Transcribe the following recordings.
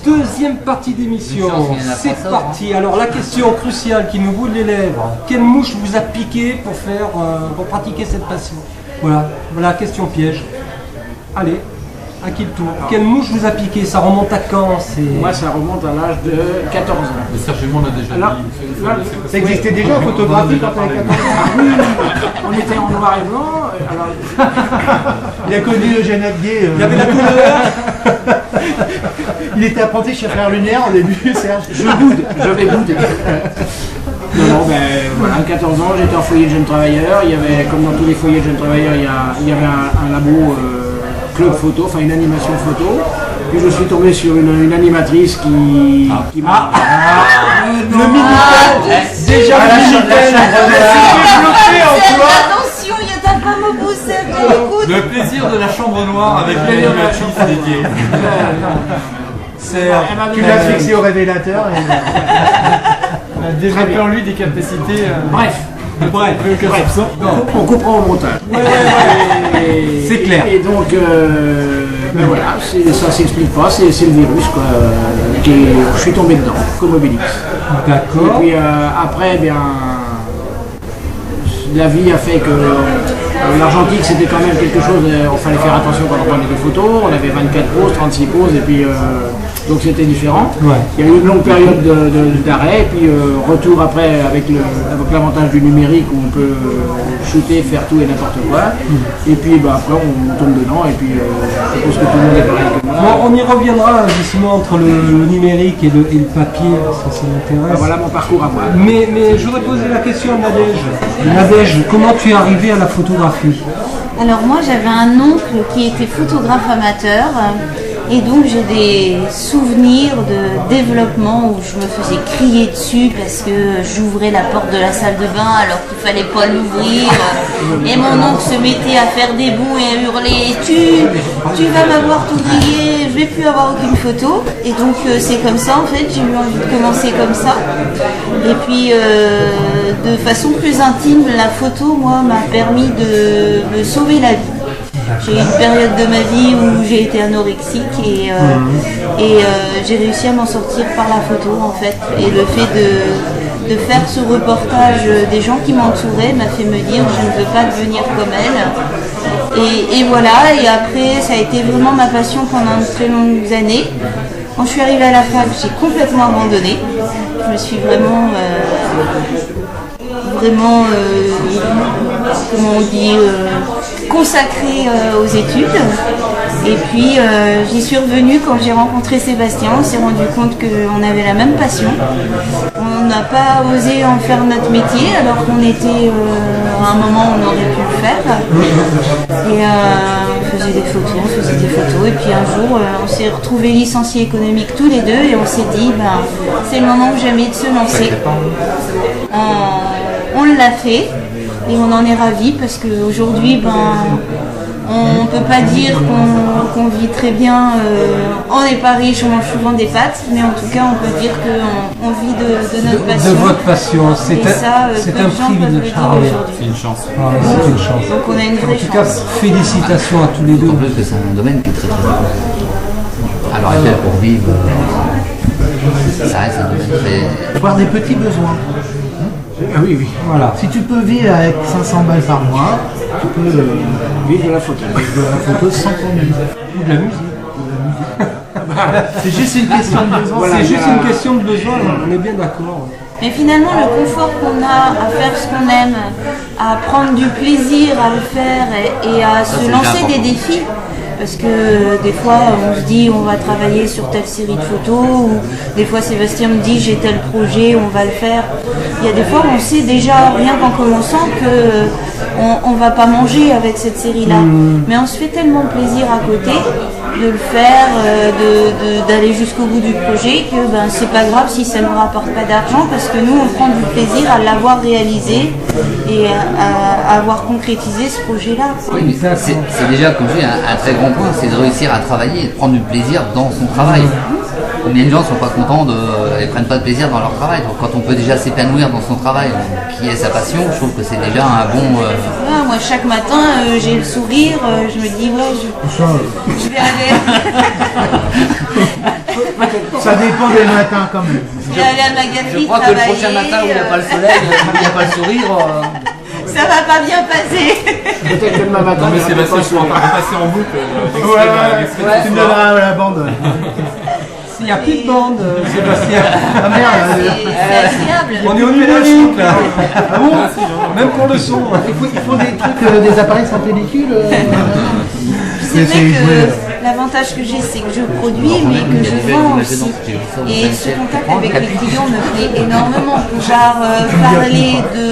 Deuxième partie d'émission, c'est parti. Alors la question cruciale qui nous brûle les lèvres, quelle mouche vous a piqué pour pratiquer cette passion? Voilà la question piège. Allez, à qui le tour? Quelle mouche vous a piqué? Ça remonte à quand? Moi ça remonte à l'âge de 14 ans. Mais Serge et moi on a déjà dit. Ça existait déjà en photographie quand tu avais 14 ans? Oui, on était en noir et blanc. Alors... Il a connu Eugène Abdier. Il y avait la couleur. Il était apprenti chez Frère Lumière au début, Serge. Je vais bouder. Non, ben voilà, 14 ans, j'étais en foyer de jeunes travailleurs. Il y avait, comme dans tous les foyers de jeunes travailleurs, il y avait un labo club photo, enfin une animation photo. Puis je suis tombé sur une animatrice qui m'a... Le Minitel. Déjà le Minitel. Attention, il y a ta femme au bout, écoute. Le plaisir de la chambre noire avec l'animatrice dédiée. Tu l'as fixé au révélateur. Développer en lui des capacités. Bref. On comprend au montage. C'est clair. Et donc, ben voilà, ça s'explique pas, c'est le virus quoi. Je suis tombé dedans, comme Obélix. D'accord. Et puis après, bien, la vie a fait que l'argentique c'était quand même quelque chose, il fallait faire attention quand on prenait des photos, on avait 24 poses, 36 poses et puis donc c'était différent. Ouais. Il y a eu une longue période d'arrêt et puis retour après avec l'avantage du numérique où on peut shooter, faire tout et n'importe quoi. Et puis bah, après on tombe dedans et puis je pense que tout le monde est pareil que moi. Bon, on y reviendra justement entre le numérique et le papier, parce que ça m'intéresse. Voilà mon parcours à moi. Mais je voudrais poser la question à Nadège. Nadège, comment tu es arrivé à la photographie? Alors moi j'avais un oncle qui était photographe amateur et donc j'ai des souvenirs de développement où je me faisais crier dessus parce que j'ouvrais la porte de la salle de bain alors qu'il fallait pas l'ouvrir et mon oncle se mettait à faire des bons et à hurler tu vas m'avoir tout grillé, je vais plus avoir aucune photo et donc c'est comme ça en fait, j'ai eu envie de commencer comme ça et puis de façon plus intime la photo moi m'a permis de me sauver la vie. J'ai eu une période de ma vie où j'ai été anorexique et j'ai réussi à m'en sortir par la photo en fait. Et le fait de faire ce reportage des gens qui m'entouraient m'a fait me dire je ne veux pas devenir comme elle. Et voilà, et après ça a été vraiment ma passion pendant de très longues années. Quand je suis arrivée à la fac, j'ai complètement abandonné. Je me suis vraiment comment on dit, consacrée aux études. Et puis j'y suis revenue quand j'ai rencontré Sébastien, on s'est rendu compte qu'on avait la même passion. On n'a pas osé en faire notre métier alors qu'on était à un moment où on aurait pu le faire. Et on faisait des photos et puis un jour on s'est retrouvés licenciés économiques tous les deux et on s'est dit c'est le moment ou jamais de se lancer. On l'a fait et on en est ravis parce qu'aujourd'hui on ne peut pas dire qu'on vit très bien, on n'est pas riche, on mange souvent des pâtes, mais en tout cas on peut dire qu'on vit de notre passion. De votre passion, c'est un privilège. C'est une chance. C'est une chance. Donc on a une vraie En tout cas, chance. félicitations à tous les deux. En plus que c'est un domaine qui est très très important. Alors actuelle pour vivre, ça reste un domaine très... Avoir des petits besoins. Ah oui, oui. Voilà. Si tu peux vivre avec 500 balles par mois, tu peux Vive de la photo. vivre de la photo sans problème. Ou de la musique. C'est juste une question de besoin. Voilà, C'est juste il y a- une question de besoin, on est bien d'accord. Mais finalement, le confort qu'on a à faire ce qu'on aime, à prendre du plaisir à le faire et à se c'est lancer important. des défis, parce que des fois on se dit on va travailler sur telle série de photos, ou des fois Sébastien me dit j'ai tel projet, on va le faire. Il y a des fois où on sait déjà, rien qu'en commençant, qu'on ne va pas manger avec cette série-là. Mais on se fait tellement plaisir à côté de le faire, d'aller jusqu'au bout du projet, que c'est pas grave si ça ne nous rapporte pas d'argent, parce que nous on prend du plaisir à l'avoir réalisé et à avoir concrétisé ce projet-là. Oui, mais c'est déjà, comme je dis, un très grand point, c'est de réussir à travailler et de prendre du plaisir dans son travail. combien de gens sont pas contents et prennent pas de plaisir dans leur travail. Donc quand on peut déjà s'épanouir dans son travail, qui est sa passion, je trouve que c'est déjà un bon. Voilà, moi chaque matin j'ai le sourire, je me dis ouais je vais aller. Ça dépend des matins quand même. Je vais aller à ma galerie Je crois que le prochain matin où il n'y a pas le soleil, où il n'y a pas le sourire. ça va pas bien passer. Peut-être que demain matin. Non mais Sébastien, je suis en train de passer en boucle l'extrait Tu de me ce soir. donneras la bande. Il n'y a plus de bande, Sébastien. Ah merde. C'est agréable. On est au nuage tout là. Ah bon? Même pour le son. Ils font des trucs, des appareils sans pellicule. C'est vrai que l'avantage que j'ai, c'est que je produis, mais que je vends aussi. Et ce contact avec les clients me plaît énormément. Pouvoir parler de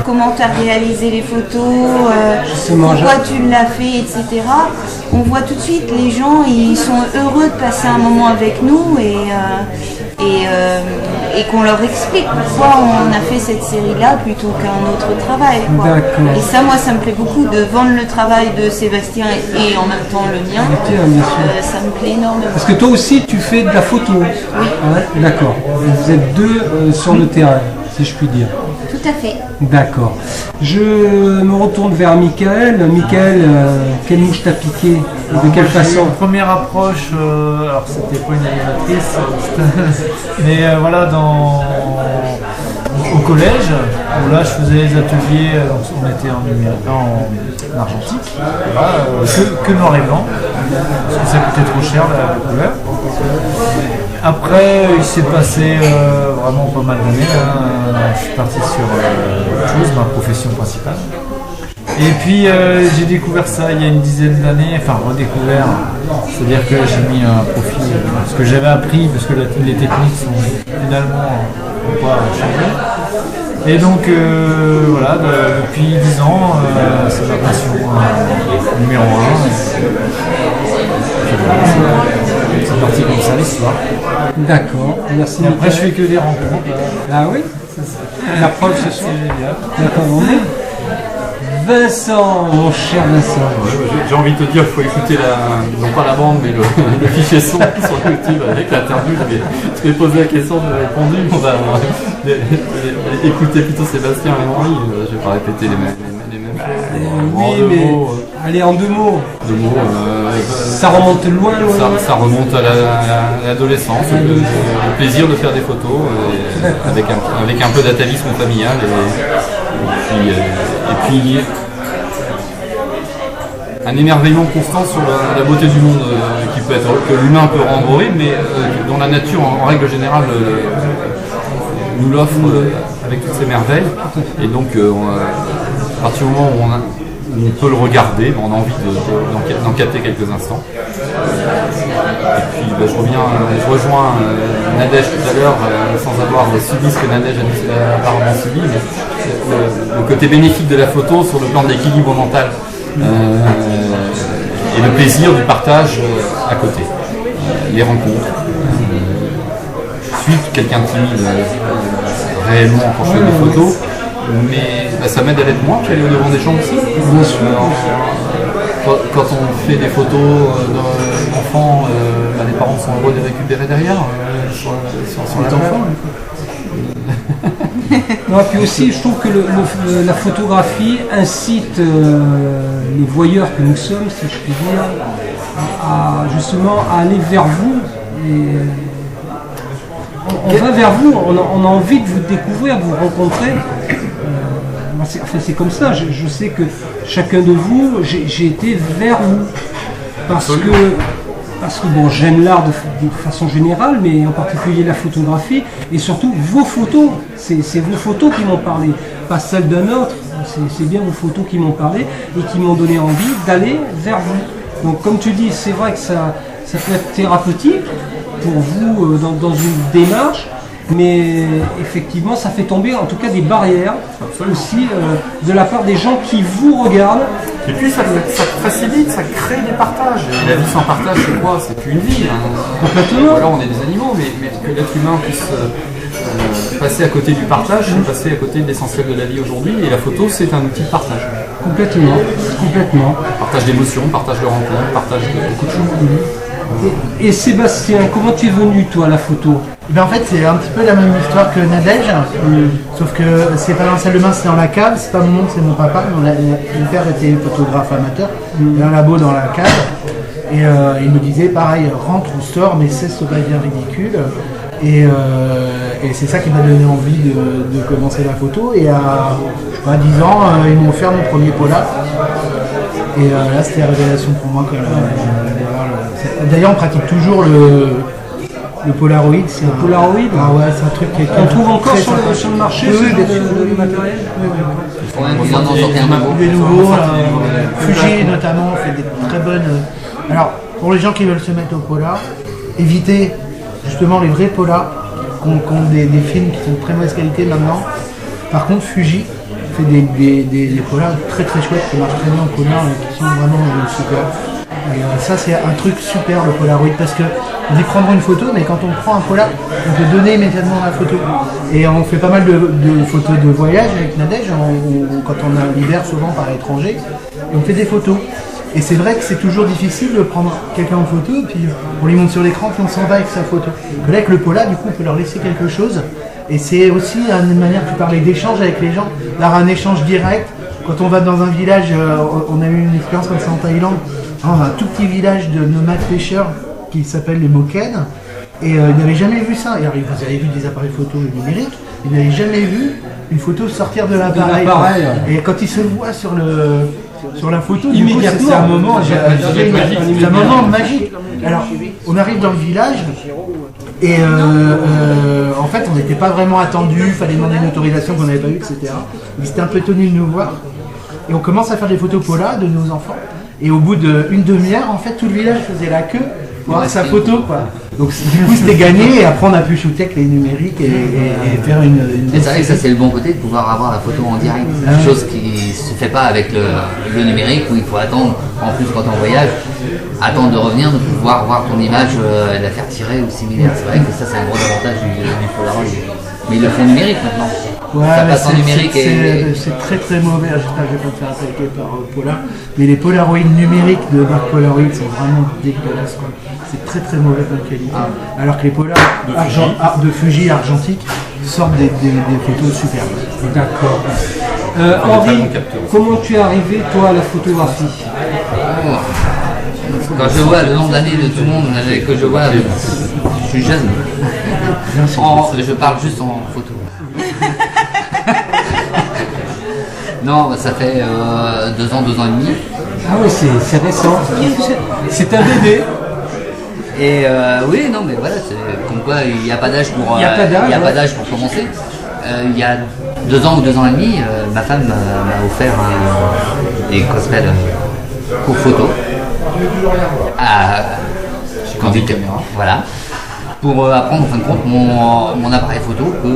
comment tu as réalisé les photos, pourquoi tu l'as fait, etc. On voit tout de suite, les gens, ils sont heureux de passer un moment avec nous et qu'on leur explique pourquoi on a fait cette série-là plutôt qu'un autre travail. Quoi. D'accord. Et ça, moi, ça me plaît beaucoup de vendre le travail de Sébastien et en même temps le mien. Bien sûr. Ça me plaît énormément. Parce que toi aussi tu fais de la photo. Oui. Ouais, d'accord. Vous êtes deux sur le terrain, si je puis dire. Tout à fait. D'accord. Je me retourne vers Michael. Michael, quelle mouche t'a piqué? De quelle façon? Première approche, alors c'était pas une animatrice, mais voilà, au collège, où là je faisais les ateliers, on était en argentique, voilà, que noir et blanc, parce que ça coûtait trop cher la couleur. Après, il s'est passé vraiment pas mal d'années, je suis parti sur autre chose, ma profession principale. Et puis j'ai découvert ça il y a une dizaine d'années, enfin redécouvert, c'est-à-dire que j'ai mis un profil, ce que j'avais appris, parce que les techniques sont finalement pas changées. Et donc voilà, depuis 10 ans, c'est ma passion numéro 1. C'est parti comme ça l'histoire. D'accord, merci Et après je Michael. fais que des rencontres. Ah oui? La preuve ce soir. C'est génial. D'accord, on est. Vincent, mon cher Vincent. J'ai envie de te dire, il faut écouter non pas la bande, mais le fichier son sur YouTube avec l'interview. Je vais poser la question, je vais répondu. On va écouter plutôt Sébastien et Henri. Je vais pas répéter les mêmes choses. En Oui, deux mais mots, allez, en 2 mots. ça Ça remonte loin, loin. ça remonte à l'adolescence, le plaisir de faire des photos avec un peu d'atavisme familial et puis un émerveillement constant sur la beauté du monde que l'humain peut rendre horrible, mais dont la nature en règle générale nous l'offre avec toutes ses merveilles. Et donc à partir du moment où on peut le regarder, on a envie d'en capter quelques instants. Et puis je rejoins Nadège tout à l'heure, sans avoir subi ce que Nadège a apparemment subi, mais le côté bénéfique de la photo sur le plan de l'équilibre mental et le plaisir du partage à côté, les rencontres. Je suis quelqu'un de timide réellement quand je fais des photos, mais ça m'aide à l'être moins qu'aller au devant des gens aussi. Bien sûr. Quand on fait des photos d'enfants, les parents sont heureux de les récupérer derrière sur la enfants. Non, puis aussi, je trouve que la photographie incite les voyeurs que nous sommes, si je puis dire, à justement à aller vers vous. Et on va vers vous, on a envie de vous découvrir, de vous rencontrer. C'est comme ça, je sais que chacun de vous, j'ai été vers vous. Parce que bon, j'aime l'art de façon générale, mais en particulier la photographie, et surtout vos photos. C'est vos photos qui m'ont parlé, pas celles d'un autre. C'est bien vos photos qui m'ont parlé et qui m'ont donné envie d'aller vers vous. Donc comme tu dis, c'est vrai que ça peut être thérapeutique pour vous dans une démarche, mais effectivement ça fait tomber en tout cas des barrières aussi de la part des gens qui vous regardent. Et puis ça facilite, ça crée des partages. Et la vie sans partage, c'est quoi? C'est plus une vie. Complètement. Alors on est des animaux, mais que l'être humain puisse passer à côté du partage, c'est passer à côté de l'essentiel de la vie aujourd'hui. Et la photo, c'est un outil de partage. Complètement. Partage d'émotions, partage de rencontres, partage de beaucoup de choses. Et Sébastien, comment tu es venu toi à la photo? Eh ben, en fait, c'est un petit peu la même histoire que Nadège, sauf que c'est pas dans la salle de bain, c'est dans la cave. C'est pas mon oncle, c'est mon papa. Mon père était photographe amateur, il y a un labo dans la cave. Et il me disait pareil, rentre ou sors, mais cesse de pas dire ridicule. Et c'est ça qui m'a donné envie de commencer la photo. Et à 10 ans, ils m'ont offert mon premier polar. Et là, c'était la révélation pour moi. D'ailleurs, on pratique toujours le Polaroid. C'est un Polaroid. Ah ouais, c'est un truc qui est. On trouve encore très sur le marché Oui, ce genre bien sûr. de matériel? Faut même qu'ils en ont sorti un nouveau. Des nouveaux, Fuji notamment, fait des très bonnes. Alors, pour les gens qui veulent se mettre au polar, évitez justement les vrais polars qui ont des films qui sont de très mauvaise qualité maintenant. Par contre, Fuji fait des polars très très chouettes qui marchent très bien au polar et qui sont vraiment super. Et ça, c'est un truc super, le Polaroid, parce que on dit prendre une photo, mais quand on prend un polar, on peut donner immédiatement la photo. Et on fait pas mal de photos de voyage avec Nadège, quand on a l'hiver souvent par l'étranger, et on fait des photos. Et c'est vrai que c'est toujours difficile de prendre quelqu'un en photo, puis on lui montre sur l'écran, puis on s'en va avec sa photo. Mais là, avec le polar, du coup, on peut leur laisser quelque chose. Et c'est aussi une manière, tu parlais d'échange avec les gens, d'avoir un échange direct. Quand on va dans un village, on a eu une expérience comme ça en Thaïlande, un tout petit village de nomades pêcheurs qui s'appelle les Moken, et ils n'avaient jamais vu ça. Et alors, ils avaient vu des appareils photo numériques, ils n'avaient jamais vu une photo sortir de l'appareil. Et quand ils se voient sur la photo, immédiatement, c'est un moment, c'est un moment magique. Alors, on arrive dans le village et en fait, on n'était pas vraiment attendu, il fallait demander une autorisation qu'on n'avait pas eue, etc. Ils étaient un peu étonnés de nous voir. Et on commence à faire des photos pola de nos enfants. Et au bout d'une demi-heure, en fait, tout le village faisait la queue pour avoir sa photo, quoi. Donc du coup, c'était gagné. Et après, on a pu shooter avec les numériques et faire une Et c'est vrai que ça, c'est le bon côté de pouvoir avoir la photo en direct. Chose qui ne se fait pas avec le numérique, où il faut attendre, en plus quand on voyage, attendre de revenir, de pouvoir voir ton image et la faire tirer ou similaire. C'est vrai que ça, c'est un gros avantage du Polaroid. Mais il le fait numérique maintenant. Ouais, ça passe en numérique c'est très très mauvais. J'espère que je vais pas me faire attaquer par Polar. Mais les Polaroids numériques de marque Polaroid sont vraiment dégueulasses, quoi. C'est très très mauvais comme qualité. Alors que les Polar de Fuji argentiques sortent des photos superbes. D'accord. Henri, comment tu es arrivé toi à la photographie? Quand je vois le nombre d'années de tout le monde que je vois, je suis jeune. Je parle juste en photo. Non, ça fait 2 ans, 2 ans et demi. Ah oui, c'est récent. C'est un bébé. Et oui, non, mais voilà, c'est comme quoi il n'y a pas d'âge pour, pour commencer. Il y a 2 ans ou 2 ans et demi, ma femme m'a offert des cospels pour photo. Quand une caméra. Voilà. Pour apprendre en fin de compte mon appareil photo que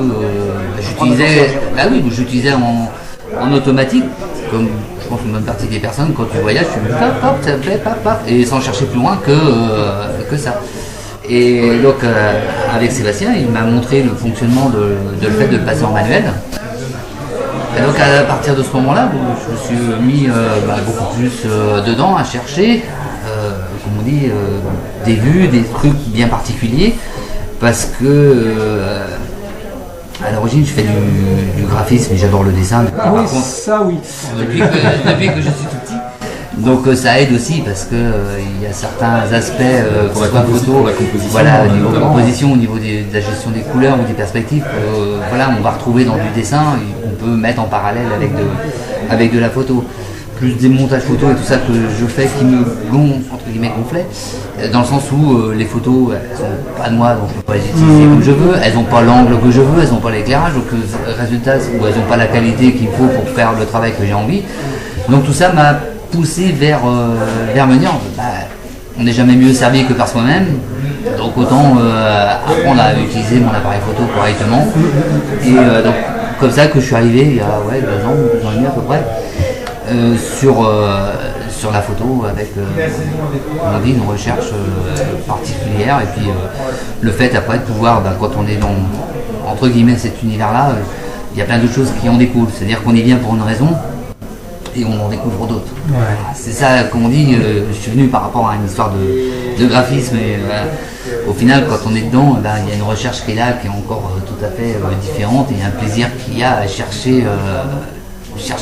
j'utilisais en automatique, comme je pense une bonne partie des personnes quand tu voyages, tu fais pop, ça me fait pop, et sans chercher plus loin que ça. Et donc avec Sébastien, il m'a montré le fonctionnement de le fait de le passer en manuel. Et donc à partir de ce moment-là, je me suis mis beaucoup plus dedans à chercher, comme on dit, des vues, des trucs bien particuliers, parce que à l'origine je fais du graphisme et j'adore le dessin. Ah oui, ça oui. Depuis que je suis tout petit. Donc ça aide aussi parce que il y a certains aspects pour la photo, au niveau de la composition, au niveau de la gestion des couleurs ou des perspectives, on va retrouver dans du dessin, on peut mettre en parallèle avec de la photo. Plus des montages photos et tout ça que je fais qui me gonflait, dans le sens où les photos elles sont pas de moi, donc je peux pas les utiliser comme je veux, elles n'ont pas l'angle que je veux, elles n'ont pas l'éclairage, donc résultat, ou elles n'ont pas la qualité qu'il faut pour faire le travail que j'ai envie. Donc tout ça m'a poussé vers me dire, on n'est jamais mieux servi que par soi-même, donc autant apprendre à utiliser mon appareil photo correctement. Et donc comme ça que je suis arrivé il y a 2 ans et demi à peu près. Sur la photo avec on dit, une recherche particulière et puis le fait après de pouvoir quand on est dans entre guillemets cet univers là il y a plein d'autres choses qui en découlent, c'est à dire qu'on y vient pour une raison et on en découvre d'autres. C'est ça, comme on dit, je suis venu par rapport à une histoire de graphisme et au final quand on est dedans, il y a une recherche qui est là, qui est encore tout à fait différente et il y a un plaisir qu'il y a à chercher.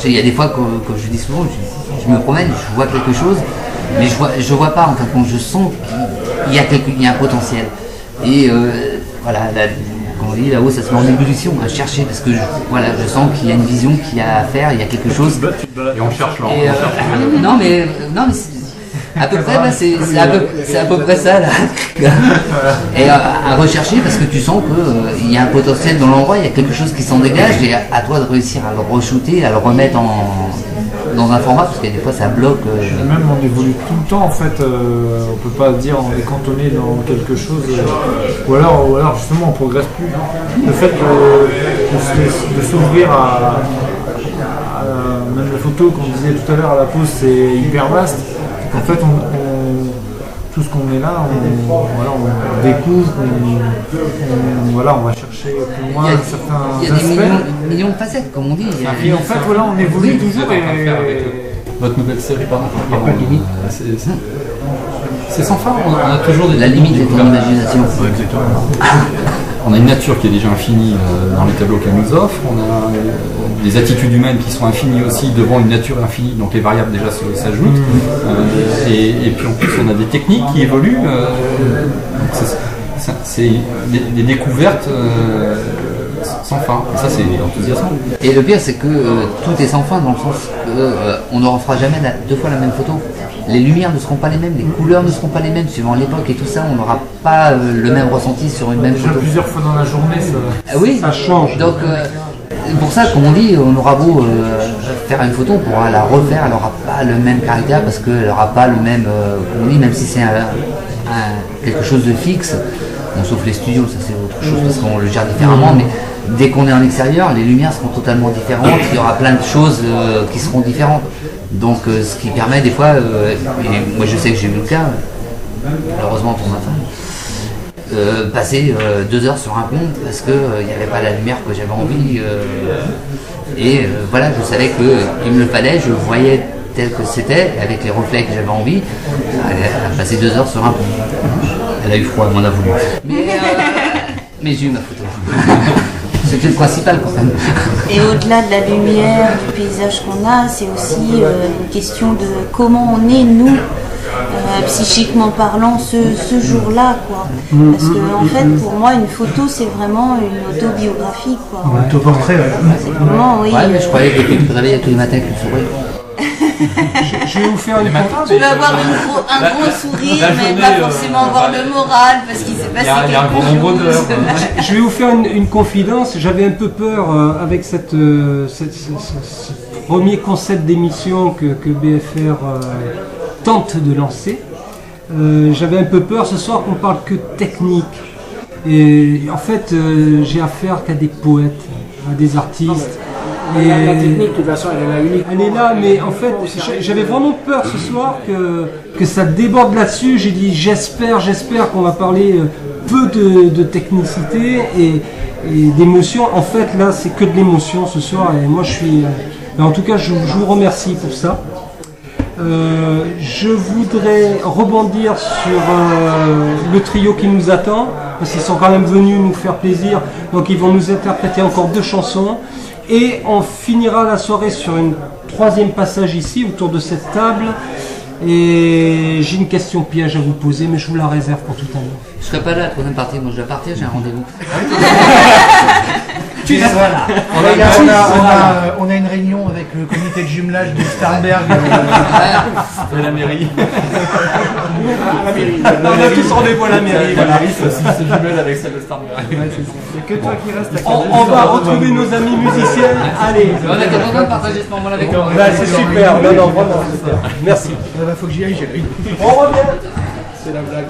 Il y a des fois, comme je dis souvent, je me promène, je vois quelque chose, mais je vois pas, en fin de compte, je sens qu'il y a un potentiel. Et voilà, comme on dit, là-haut, ça se met en ébullition à chercher, parce que je sens qu'il y a une vision qu'il y a à faire, il y a quelque chose. Et on cherche là. Non mais à peu près, c'est à peu près ça là. Et à rechercher parce que tu sens qu'il y a un potentiel dans l'endroit, il y a quelque chose qui s'en dégage et à toi de réussir à le re-shooter, à le remettre dans un format parce que des fois ça bloque. Même on évolue tout le temps en fait, on peut pas dire on est cantonné dans quelque chose, ou alors justement on progresse plus. Le fait de s'ouvrir à même la photo qu'on disait tout à l'heure à la pause, c'est hyper vaste. En fait, tout ce qu'on est là, on découvre, on va chercher plus loin certains aspects. Il y a des millions de facettes, comme on dit. Et en fait, on évolue toujours. Votre nouvelle série, pardon. C'est sans fin, on a toujours des... La limite est ton imagination. Ouais, exactement. On a une nature qui est déjà infinie dans les tableaux qu'elle nous offre, on a des attitudes humaines qui sont infinies aussi devant une nature infinie, donc les variables déjà s'ajoutent. Et puis en plus on a des techniques qui évoluent, c'est des découvertes sans fin, et ça c'est enthousiasmant. Et le pire c'est que tout est sans fin dans le sens qu'on ne refera jamais deux fois la même photo. Les lumières ne seront pas les mêmes, les couleurs ne seront pas les mêmes suivant l'époque et tout ça, on n'aura pas le même ressenti sur une même photo. Plusieurs fois dans la journée, oui, ça change. Donc pour ça, comme on dit, on aura beau faire une photo, on pourra la refaire, elle n'aura pas le même caractère parce qu'elle n'aura pas le même, comme on dit, même si c'est quelque chose de fixe, bon, sauf les studios, ça c'est autre chose parce qu'on le gère différemment, mais dès qu'on est en extérieur, les lumières seront totalement différentes, il y aura plein de choses qui seront différentes. Donc ce qui permet des fois, et moi je sais que j'ai eu le cas, heureusement pour ma femme, passer 2 heures sur un pont parce qu'il n'y avait pas la lumière que j'avais envie. Voilà, je savais qu'il me le fallait, je voyais tel que c'était, avec les reflets que j'avais envie, à passer 2 heures sur un pont. Elle a eu froid, elle m'en a voulu. Mais j'ai eu ma photo. C'était le principal quand même. Et au-delà de la lumière, du paysage qu'on a, c'est aussi une question de comment on est, nous, psychiquement parlant, ce jour-là, quoi. Parce que, en fait, pour moi, une photo, c'est vraiment une autobiographie, quoi. Un autoportrait, C'est vraiment, oui. Ouais, mais je croyais que tu te réveillais tous les matins avec une souris. Je vais vous faire une Tu vas avoir un gros sourire, mais pas forcément avoir le moral, parce qu'il s'est passé Il y a un grand quelque nombre d'heures. chose. Je vais vous faire une confidence. J'avais un peu peur avec ce premier concept d'émission que BFR tente de lancer. J'avais un peu peur ce soir qu'on parle que technique. Et en fait, j'ai affaire qu'à des poètes, à des artistes. Et la technique, de toute façon, elle est là unique. Elle est là, mais en fait, j'avais vraiment peur ce soir que ça déborde là-dessus. J'ai dit, j'espère qu'on va parler peu de technicité et d'émotion. En fait, là, c'est que de l'émotion ce soir. Et moi, je suis... en tout cas, je vous remercie pour ça. Je voudrais rebondir sur le trio qui nous attend, parce qu'ils sont quand même venus nous faire plaisir. Donc, ils vont nous interpréter encore 2 chansons. Et on finira la soirée sur une 3e passage ici, autour de cette table. Et j'ai une question piège à vous poser, mais je vous la réserve pour tout à l'heure. Je serai pas là la 3e partie, moi je dois partir, j'ai un rendez-vous. On a une réunion avec le comité de jumelage de Starnberg. De la mairie. On a tous rendez-vous à la mairie. Voilà. C'est jumelle avec celle de Starnberg. C'est que toi qui reste à On va retrouver nos amis musiciens. Allez. On était content de partager ce moment-là avec toi. Bah, c'est super. Non, vraiment, super. Merci. Il faut que j'y aille, j'ai On revient. C'est la blague.